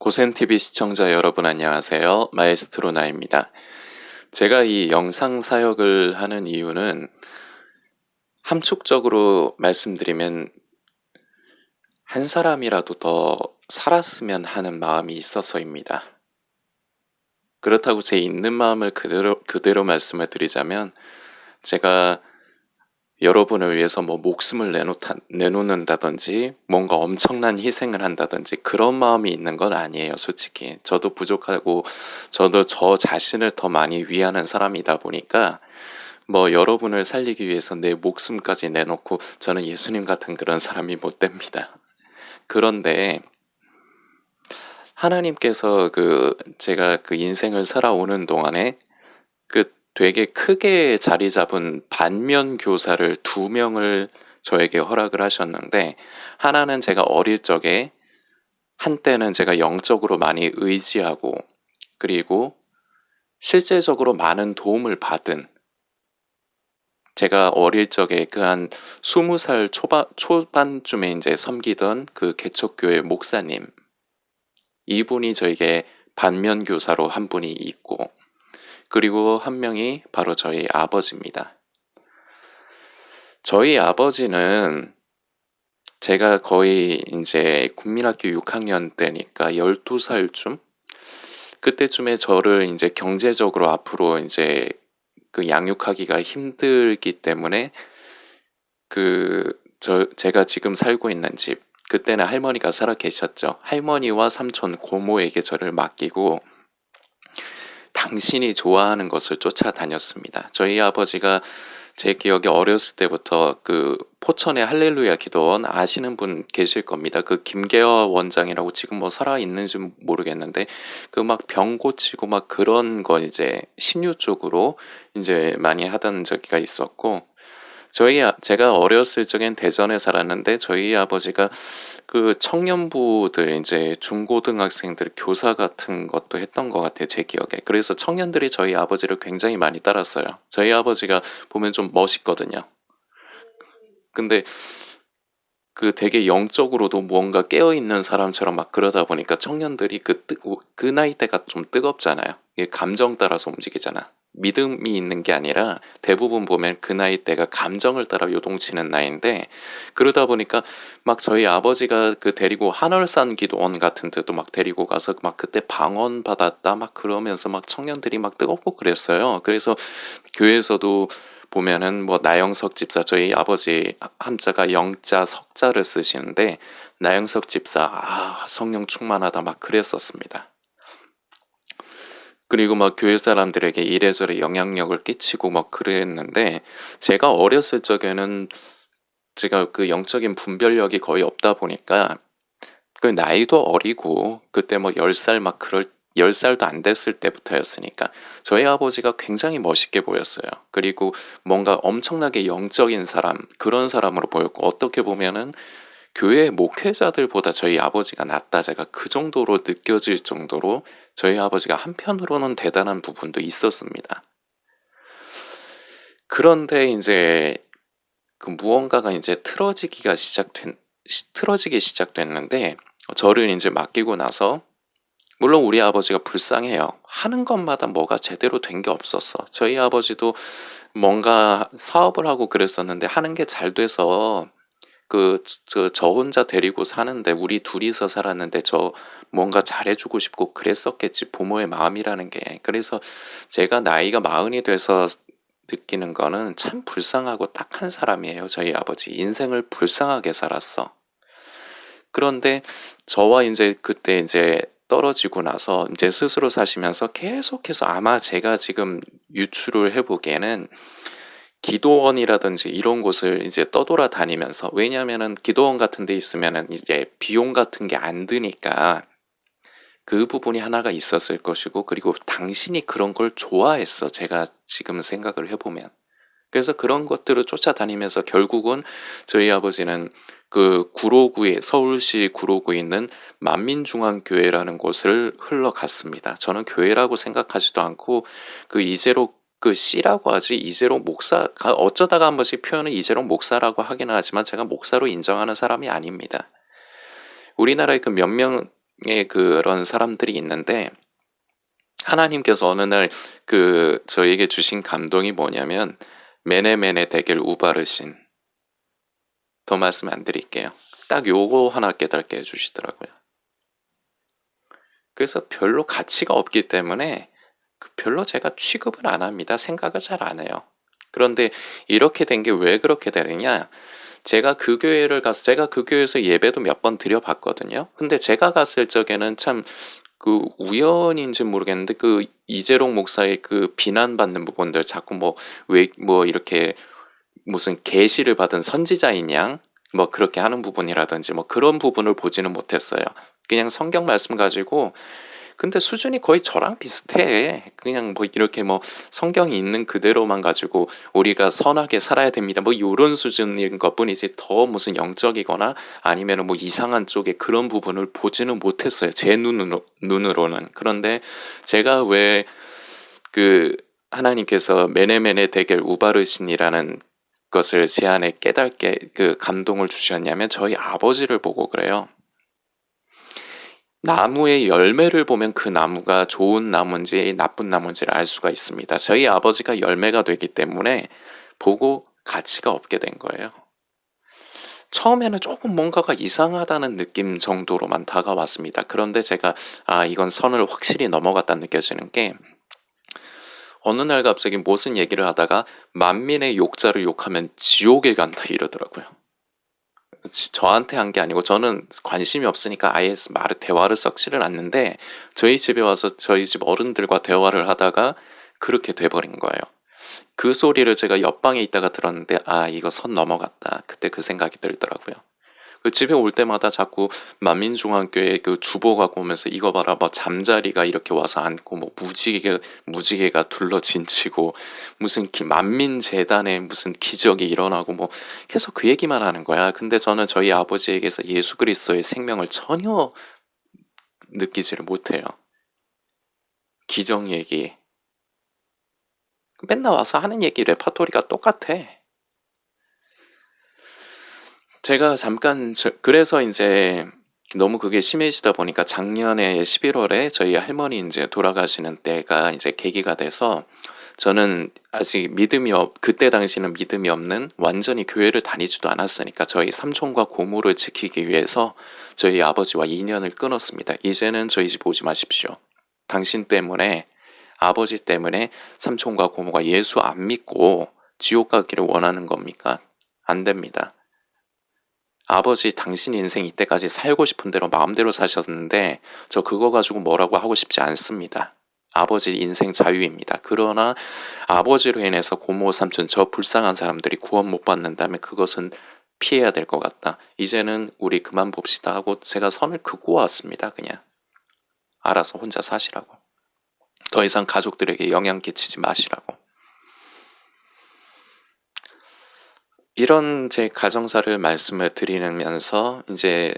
고센TV 시청자 여러분 안녕하세요. 마에스트로 나입니다. 제가 이 영상 사역을 하는 이유는 함축적으로 말씀드리면 한 사람이라도 더 살았으면 하는 마음이 있어서입니다. 그렇다고 제 있는 마음을 그대로 말씀을 드리자면 제가 여러분을 위해서 뭐 목숨을 내놓는다든지 뭔가 엄청난 희생을 한다든지 그런 마음이 있는 건 아니에요, 솔직히. 저도 부족하고 저도 저 자신을 더 많이 위하는 사람이다 보니까 뭐 여러분을 살리기 위해서 내 목숨까지 내놓고 저는 예수님 같은 그런 사람이 못 됩니다. 그런데 하나님께서 제가 그 인생을 살아오는 동안에 되게 크게 자리 잡은 반면 교사를 두 명을 저에게 허락을 하셨는데, 하나는 제가 어릴 적에 한때는 제가 영적으로 많이 의지하고 그리고 실제적으로 많은 도움을 받은, 제가 어릴 적에 한 20살 초반쯤에 이제 섬기던 그 개척교회 목사님, 이분이 저에게 반면 교사로 한 분이 있고, 그리고 한 명이 바로 저희 아버지입니다. 저희 아버지는 제가 거의 이제 국민학교 6학년 때니까 12살쯤? 그때쯤에 저를 이제 경제적으로 앞으로 이제 양육하기가 힘들기 때문에 제가 지금 살고 있는 집, 그때는 할머니가 살아 계셨죠. 할머니와 삼촌, 고모에게 저를 맡기고 당신이 좋아하는 것을 쫓아다녔습니다. 저희 아버지가 제 기억에 어렸을 때부터 포천의 할렐루야 기도원 아시는 분 계실 겁니다. 김계화 원장이라고 지금 뭐 살아 있는지 모르겠는데 막 병 고치고 막 그런 거 이제 신유 쪽으로 이제 많이 하던 적이 있었고, 제가 어렸을 적엔 대전에 살았는데 저희 아버지가 청년부들 이제 중고등학생들 교사 같은 것도 했던 것 같아요, 제 기억에. 그래서 청년들이 저희 아버지를 굉장히 많이 따랐어요. 저희 아버지가 보면 좀 멋있거든요. 근데 되게 영적으로도 뭔가 깨어있는 사람처럼 막 그러다 보니까 청년들이 그 나이대가 좀 뜨겁잖아요. 이게 감정 따라서 움직이잖아. 믿음이 있는 게 아니라 대부분 보면 그 나이대가 감정을 따라 요동치는 나이인데, 그러다 보니까 막 저희 아버지가 데리고 한월산 기도원 같은 데도 막 데리고 가서 막 그때 방언 받았다 막 그러면서 막 청년들이 막 뜨겁고 그랬어요. 그래서 교회에서도 보면은 뭐 나영석 집사, 저희 아버지 한자가 영자 석자를 쓰시는데 나영석 집사 성령 충만하다 막 그랬었습니다. 그리고 막 교회 사람들에게 이래저래 영향력을 끼치고 막 그랬는데, 제가 어렸을 적에는 제가 영적인 분별력이 거의 없다 보니까 나이도 어리고 그때 뭐 10살 막 10살도 안 됐을 때부터였으니까 저희 아버지가 굉장히 멋있게 보였어요. 그리고 뭔가 엄청나게 영적인 사람, 그런 사람으로 보였고, 어떻게 보면은 교회 목회자들보다 저희 아버지가 낫다, 제가 그 정도로 느껴질 정도로 저희 아버지가 한편으로는 대단한 부분도 있었습니다. 그런데 이제 무언가가 이제 틀어지기 시작됐는데, 저를 이제 맡기고 나서, 물론 우리 아버지가 불쌍해요. 하는 것마다 뭐가 제대로 된 게 없었어. 저희 아버지도 뭔가 사업을 하고 그랬었는데 하는 게 잘 돼서 저 혼자 데리고 사는데, 우리 둘이서 살았는데 저 뭔가 잘해주고 싶고 그랬었겠지, 부모의 마음이라는 게. 그래서 제가 나이가 40이 돼서 느끼는 거는 참 불쌍하고 딱한 사람이에요, 저희 아버지. 인생을 불쌍하게 살았어. 그런데 저와 이제 그때 이제 떨어지고 나서 이제 스스로 사시면서 계속해서, 아마 제가 지금 유추를 해보기에는 기도원이라든지 이런 곳을 이제 떠돌아다니면서, 왜냐하면은 기도원 같은 데 있으면은 이제 비용 같은 게 안 드니까 그 부분이 하나가 있었을 것이고, 그리고 당신이 그런 걸 좋아했어, 제가 지금 생각을 해보면. 그래서 그런 것들을 쫓아다니면서 결국은 저희 아버지는 서울시 구로구에 있는 만민중앙교회라는 곳을 흘러갔습니다. 저는 교회라고 생각하지도 않고 이재록 씨라고 하지, 이재록 목사가 어쩌다가 한 번씩 표현을 이재록 목사라고 하긴 하지만 제가 목사로 인정하는 사람이 아닙니다. 우리나라에 그런 사람들이 있는데 하나님께서 어느 날 저에게 주신 감동이 뭐냐면 메네메네 데겔 우바르신 더 말씀 안 드릴게요. 딱 요거 하나 깨닫게 해주시더라고요. 그래서 별로 가치가 없기 때문에 별로 제가 취급을 안 합니다. 생각을 잘 안 해요. 그런데 이렇게 된 게 왜 그렇게 되느냐? 제가 그 교회에서 예배도 몇 번 드려봤거든요. 근데 제가 갔을 적에는 참 우연인지 모르겠는데 이재롱 목사의 비난받는 부분들 자꾸 뭐 이렇게 무슨 계시를 받은 선지자인 양 뭐 그렇게 하는 부분이라든지 뭐 그런 부분을 보지는 못했어요. 그냥 성경 말씀 가지고 근데 수준이 거의 저랑 비슷해. 그냥 뭐 이렇게 뭐 성경이 있는 그대로만 가지고 우리가 선하게 살아야 됩니다. 뭐 요런 수준인 것뿐이지 더 무슨 영적이거나 아니면은 뭐 이상한 쪽에 그런 부분을 보지는 못했어요. 제 눈으로는. 그런데 제가 왜 하나님께서 메네메네 데겔 우바르신이라는 것을 제 안에 깨닫게 감동을 주셨냐면 저희 아버지를 보고 그래요. 나무의 열매를 보면 그 나무가 좋은 나무인지 나쁜 나무인지를 알 수가 있습니다. 저희 아버지가 열매가 되기 때문에 보고 가치가 없게 된 거예요. 처음에는 조금 뭔가가 이상하다는 느낌 정도로만 다가왔습니다. 그런데 제가 이건 선을 확실히 넘어갔다 느껴지는 게 어느 날 갑자기 무슨 얘기를 하다가 만민의 욕자를 욕하면 지옥에 간다 이러더라고요. 저한테 한 게 아니고 저는 관심이 없으니까 아예 대화를 섞지를 않는데 저희 집에 와서 저희 집 어른들과 대화를 하다가 그렇게 돼버린 거예요. 그 소리를 제가 옆방에 있다가 들었는데 이거 선 넘어갔다. 그때 그 생각이 들더라고요. 집에 올 때마다 자꾸 만민중앙교회 주보가 오면서 이거 봐라 뭐 잠자리가 이렇게 와서 앉고 뭐 무지개가 둘러진치고 무슨 만민재단에 무슨 기적이 일어나고 뭐 계속 그 얘기만 하는 거야. 근데 저는 저희 아버지에게서 예수 그리스도의 생명을 전혀 느끼지를 못해요. 기적 얘기. 맨날 와서 하는 얘기 레파토리가 똑같아. 제가 잠깐 그래서 이제 너무 그게 심해지다 보니까 작년에 11월에 저희 할머니 이제 돌아가시는 때가 이제 계기가 돼서 저는 아직 그때 당시는 믿음이 없는 완전히 교회를 다니지도 않았으니까 저희 삼촌과 고모를 지키기 위해서 저희 아버지와 인연을 끊었습니다. 이제는 저희 집 오지 마십시오. 당신 때문에 아버지 때문에 삼촌과 고모가 예수 안 믿고 지옥 가기를 원하는 겁니까? 안 됩니다. 아버지 당신 인생 이때까지 살고 싶은 대로 마음대로 사셨는데 저 그거 가지고 뭐라고 하고 싶지 않습니다. 아버지 인생 자유입니다. 그러나 아버지로 인해서 고모 삼촌 저 불쌍한 사람들이 구원 못 받는다면 그것은 피해야 될 것 같다. 이제는 우리 그만 봅시다 하고 제가 선을 긋고 왔습니다. 그냥 알아서 혼자 사시라고. 더 이상 가족들에게 영향 끼치지 마시라고. 이런 제 가정사를 말씀을 드리면서 이제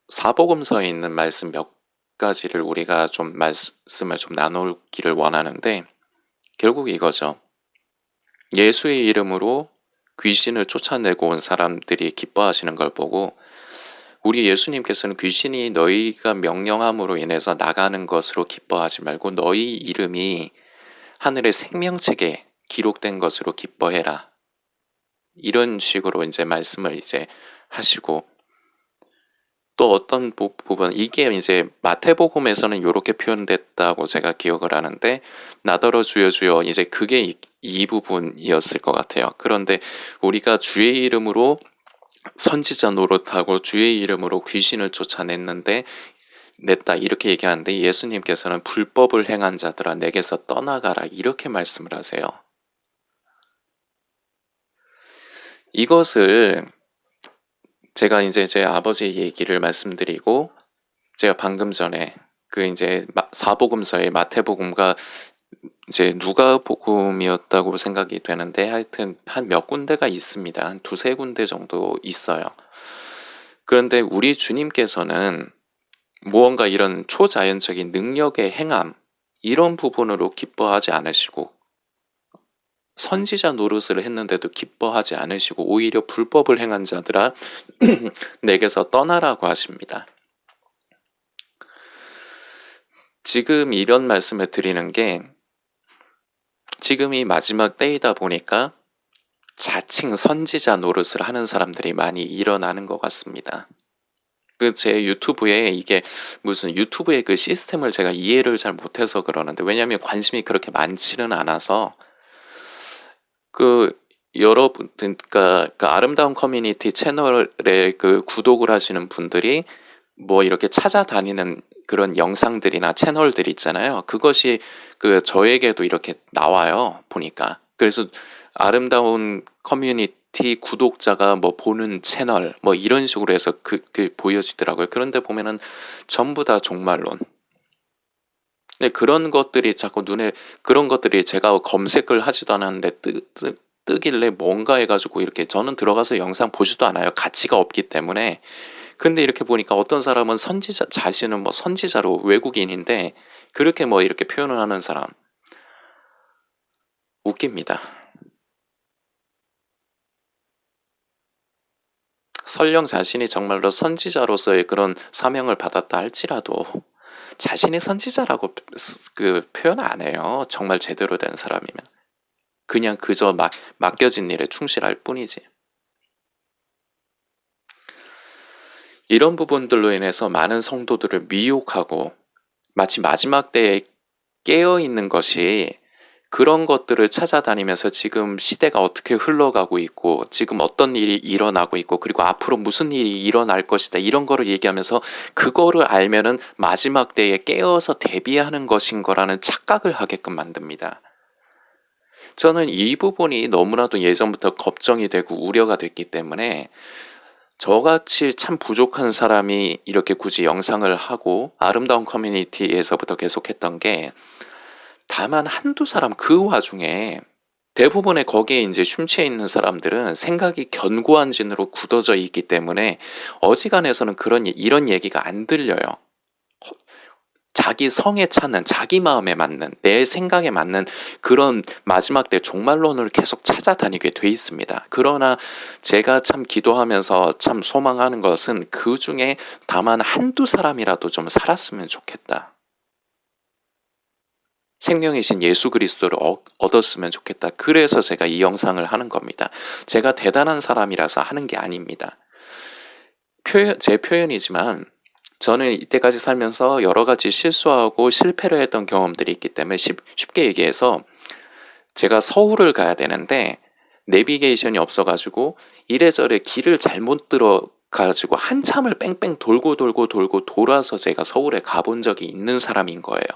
사복음서에 있는 말씀 몇 가지를 우리가 좀 말씀을 좀 나누기를 원하는데 결국 이거죠. 예수의 이름으로 귀신을 쫓아내고 온 사람들이 기뻐하시는 걸 보고 우리 예수님께서는 귀신이 너희가 명령함으로 인해서 나가는 것으로 기뻐하지 말고 너희 이름이 하늘의 생명책에 기록된 것으로 기뻐해라. 이런 식으로 이제 말씀을 이제 하시고 또 어떤 부분 이게 이제 마태복음에서는 이렇게 표현됐다고 제가 기억을 하는데 나더러 주여 주여 이제 그게 이 부분이었을 것 같아요. 그런데 우리가 주의 이름으로 선지자 노릇하고 주의 이름으로 귀신을 냈다 이렇게 얘기하는데 예수님께서는 불법을 행한 자들아 내게서 떠나가라 이렇게 말씀을 하세요. 이것을 제가 이제 제 아버지 얘기를 말씀드리고 제가 방금 전에 이제 사복음서의 마태복음과 이제 누가복음이었다고 생각이 되는데 하여튼 한 몇 군데가 있습니다. 한 두세 군데 정도 있어요. 그런데 우리 주님께서는 무언가 이런 초자연적인 능력의 행함 이런 부분으로 기뻐하지 않으시고 선지자 노릇을 했는데도 기뻐하지 않으시고 오히려 불법을 행한 자들아 내게서 떠나라고 하십니다. 지금 이런 말씀을 드리는 게 지금이 마지막 때이다 보니까 자칭 선지자 노릇을 하는 사람들이 많이 일어나는 것 같습니다. 제 유튜브에 이게 무슨 유튜브의 그 시스템을 제가 이해를 잘 못해서 그러는데, 왜냐하면 관심이 그렇게 많지는 않아서 그 여러분, 그러니까 그 아름다운 커뮤니티 채널에 그 구독을 하시는 분들이 뭐 이렇게 찾아다니는 그런 영상들이나 채널들 있잖아요. 그것이 그 저에게도 이렇게 나와요, 보니까. 그래서 아름다운 커뮤니티 구독자가 뭐 보는 채널 뭐 이런 식으로 해서 그 보여지더라고요. 그런데 보면은 전부 다 종말론. 근데 그런 것들이 자꾸 눈에, 그런 것들이 제가 검색을 하지도 않았는데 뜨길래 뭔가 해가지고 이렇게, 저는 들어가서 영상 보지도 않아요. 가치가 없기 때문에. 근데 이렇게 보니까 어떤 사람은 선지자, 자신은 뭐 선지자로, 외국인인데 그렇게 뭐 이렇게 표현을 하는 사람, 웃깁니다. 설령 자신이 정말로 선지자로서의 그런 사명을 받았다 할지라도 자신이 선지자라고 그 표현 안 해요. 정말 제대로 된 사람이면. 그냥 그저 맡겨진 일에 충실할 뿐이지. 이런 부분들로 인해서 많은 성도들을 미혹하고, 마치 마지막 때에 깨어 있는 것이 그런 것들을 찾아다니면서 지금 시대가 어떻게 흘러가고 있고 지금 어떤 일이 일어나고 있고 그리고 앞으로 무슨 일이 일어날 것이다, 이런 거를 얘기하면서 그거를 알면은 마지막 때에 깨어서 대비하는 것인 거라는 착각을 하게끔 만듭니다. 저는 이 부분이 너무나도 예전부터 걱정이 되고 우려가 됐기 때문에 저같이 참 부족한 사람이 이렇게 굳이 영상을 하고 아름다운 커뮤니티에서부터 계속했던 게, 다만 한두 사람, 그 와중에 대부분의 거기에 이제 심취해 있는 사람들은 생각이 견고한 진으로 굳어져 있기 때문에 어지간해서는 이런 얘기가 안 들려요. 자기 성에 차는, 자기 마음에 맞는, 내 생각에 맞는 그런 마지막 때 종말론을 계속 찾아다니게 돼 있습니다. 그러나 제가 참 기도하면서 참 소망하는 것은 그 중에 다만 한두 사람이라도 좀 살았으면 좋겠다. 생명이신 예수 그리스도를 얻었으면 좋겠다. 그래서 제가 이 영상을 하는 겁니다. 제가 대단한 사람이라서 하는 게 아닙니다. 제 표현이지만 저는 이때까지 살면서 여러 가지 실수하고 실패를 했던 경험들이 있기 때문에 쉽게 얘기해서, 제가 서울을 가야 되는데 내비게이션이 없어가지고 이래저래 길을 잘못 들어가지고 한참을 뺑뺑 돌고 돌아서 제가 서울에 가본 적이 있는 사람인 거예요.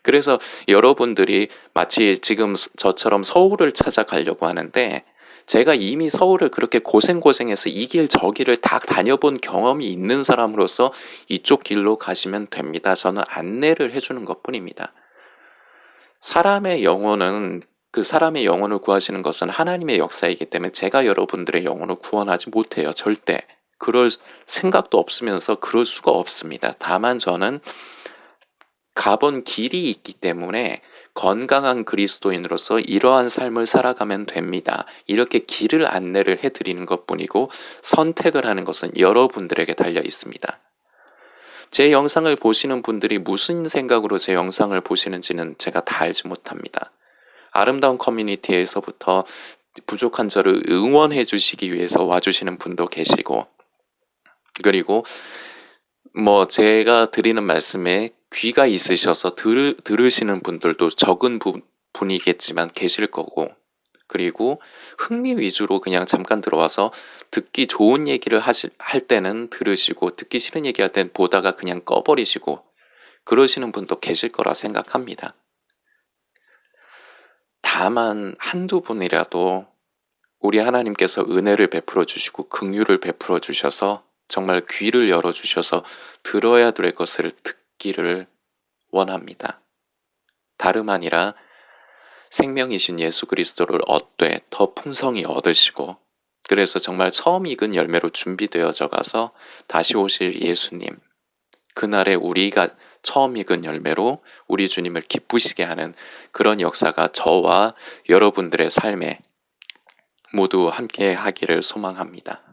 그래서 여러분들이 마치 지금 저처럼 서울을 찾아가려고 하는데, 제가 이미 서울을 그렇게 고생해서 이 길 저 길을 다 다녀본 경험이 있는 사람으로서 이쪽 길로 가시면 됩니다. 저는 안내를 해주는 것뿐입니다. 사람의 영혼은, 그 사람의 영혼을 구하시는 것은 하나님의 역사이기 때문에 제가 여러분들의 영혼을 구원하지 못해요. 절대. 그럴 생각도 없으면서 그럴 수가 없습니다. 다만 저는 가본 길이 있기 때문에 건강한 그리스도인으로서 이러한 삶을 살아가면 됩니다, 이렇게 길을 안내를 해드리는 것뿐이고, 선택을 하는 것은 여러분들에게 달려 있습니다. 제 영상을 보시는 분들이 무슨 생각으로 제 영상을 보시는지는 제가 다 알지 못합니다. 아름다운 커뮤니티에서부터 부족한 저를 응원해 주시기 위해서 와주시는 분도 계시고, 그리고 뭐 제가 드리는 말씀에 귀가 있으셔서 들으시는 분들도 적은 분이겠지만 계실 거고, 그리고 흥미 위주로 그냥 잠깐 들어와서 듣기 좋은 얘기를 할 때는 들으시고, 듣기 싫은 얘기할 땐 보다가 그냥 꺼버리시고 그러시는 분도 계실 거라 생각합니다. 다만 한두 분이라도 우리 하나님께서 은혜를 베풀어 주시고 긍휼을 베풀어 주셔서 정말 귀를 열어 주셔서 들어야 될 것을 듣기를 원합니다. 다름 아니라 생명이신 예수 그리스도를 얻되 더 풍성히 얻으시고, 그래서 정말 처음 익은 열매로 준비되어져 가서 다시 오실 예수님, 그날에 우리가 처음 익은 열매로 우리 주님을 기쁘시게 하는 그런 역사가 저와 여러분들의 삶에 모두 함께 하기를 소망합니다.